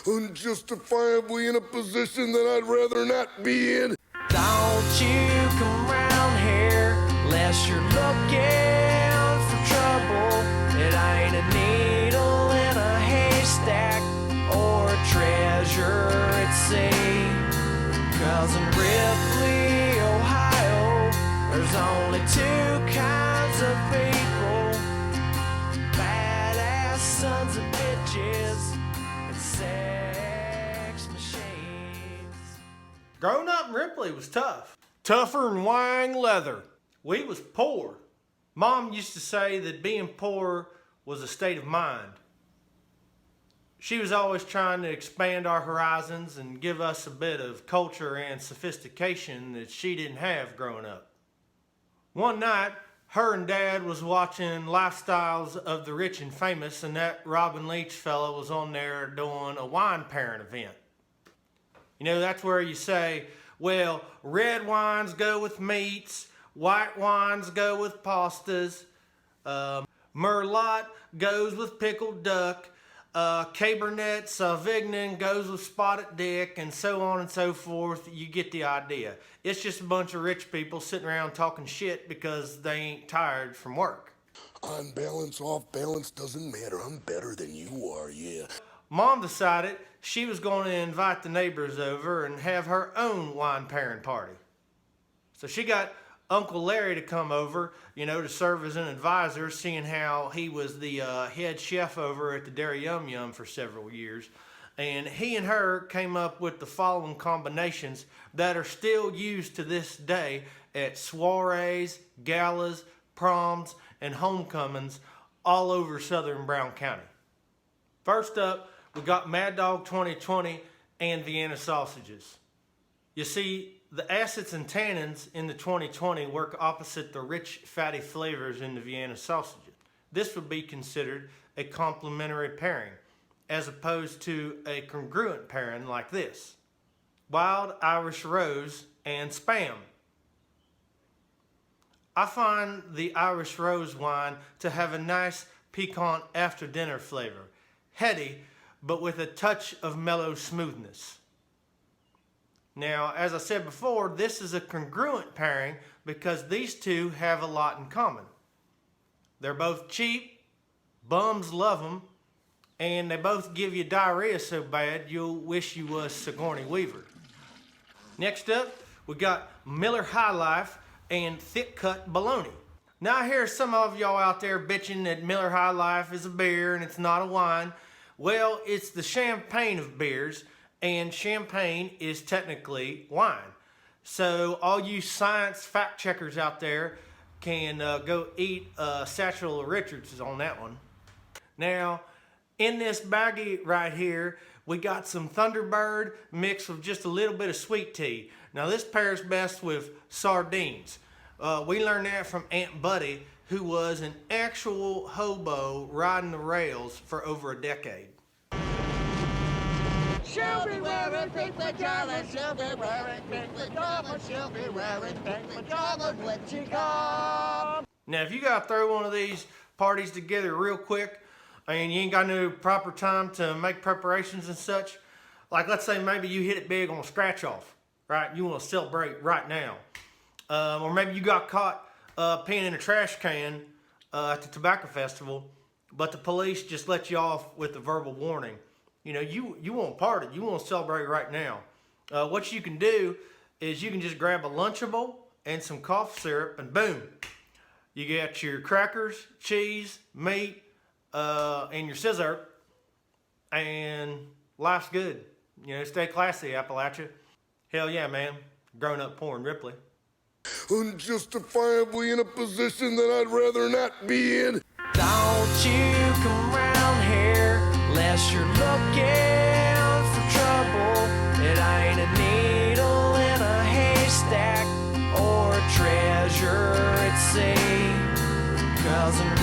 unjustifiably in a position that I'd rather not be in. Don't you come round here unless you're looking for trouble. It ain't a needle in a haystack or a treasure at sea. 'Cause in Ripley, Ohio, there's only two kinds of people: badass sons of bitches and sex machines. Growing up in Ripley was tough. Tougher than wine leather. We was poor. Mom used to say that being poor was a state of mind. She was always trying to expand our horizons and give us a bit of culture and sophistication that she didn't have growing up. One night, her and Dad was watching Lifestyles of the Rich and Famous, and that Robin Leach fella was on there doing a wine pairing event. You know, that's where you say, well, red wines go with meats, white wines go with pastas, Merlot goes with pickled duck, Cabernet Sauvignon goes with spotted dick, and so on and so forth. You get the idea. It's just a bunch of rich people sitting around talking shit because they ain't tired from work. On balance, off balance, doesn't matter. I'm better than you are, yeah. Mom decided she was going to invite the neighbors over and have her own wine pairing party. So she got Uncle Larry to come over, you know, to serve as an advisor, seeing how he was the head chef over at the Dairy Yum Yum for several years. And he and her came up with the following combinations that are still used to this day at soirees, galas, proms, and homecomings all over southern Brown County. First up, we got Mad Dog 2020 and Vienna sausages. You see, the acids and tannins in the 2020 work opposite the rich, fatty flavors in the Vienna sausages. This would be considered a complementary pairing, as opposed to a congruent pairing like this: Wild Irish Rose and Spam. I find the Irish Rose wine to have a nice piquant after-dinner flavor, heady, but with a touch of mellow smoothness. Now, as I said before, this is a congruent pairing because these two have a lot in common. They're both cheap, bums love them, and they both give you diarrhea so bad you'll wish you was Sigourney Weaver. Next up, we got Miller High Life and Thick Cut Bologna. Now I hear some of y'all out there bitching that Miller High Life is a beer and it's not a wine. Well, it's the champagne of beers, and champagne is technically wine. So all you science fact checkers out there can go eat Satchel of Richards on that one. Now, in this baggie right here, we got some Thunderbird mixed with just a little bit of sweet tea. Now this pairs best with sardines. We learned that from Aunt Buddy, who was an actual hobo riding the rails for over a decade. She'll be wearing pink pajamas, she'll be wearing pink pajamas, she'll be wearing pink pajamas when she comes. Now if you gotta throw one of these parties together real quick and you ain't got no proper time to make preparations and such, like let's say maybe you hit it big on a scratch off, right? You wanna celebrate right now. Or maybe you got caught peeing in a trash can at the tobacco festival, but the police just let you off with a verbal warning. You know, you want to party, you want to celebrate right now. What you can do is you can just grab a Lunchable and some cough syrup and boom. You get your crackers, cheese, meat, and your scissor, and life's good. You know, stay classy, Appalachia. Hell yeah, man. Grown up poor in Ripley. Unjustifiably in a position that I'd rather not be in. Don't you come round here unless you're looking for trouble. It ain't a needle in a haystack or a treasure at sea. 'Cause in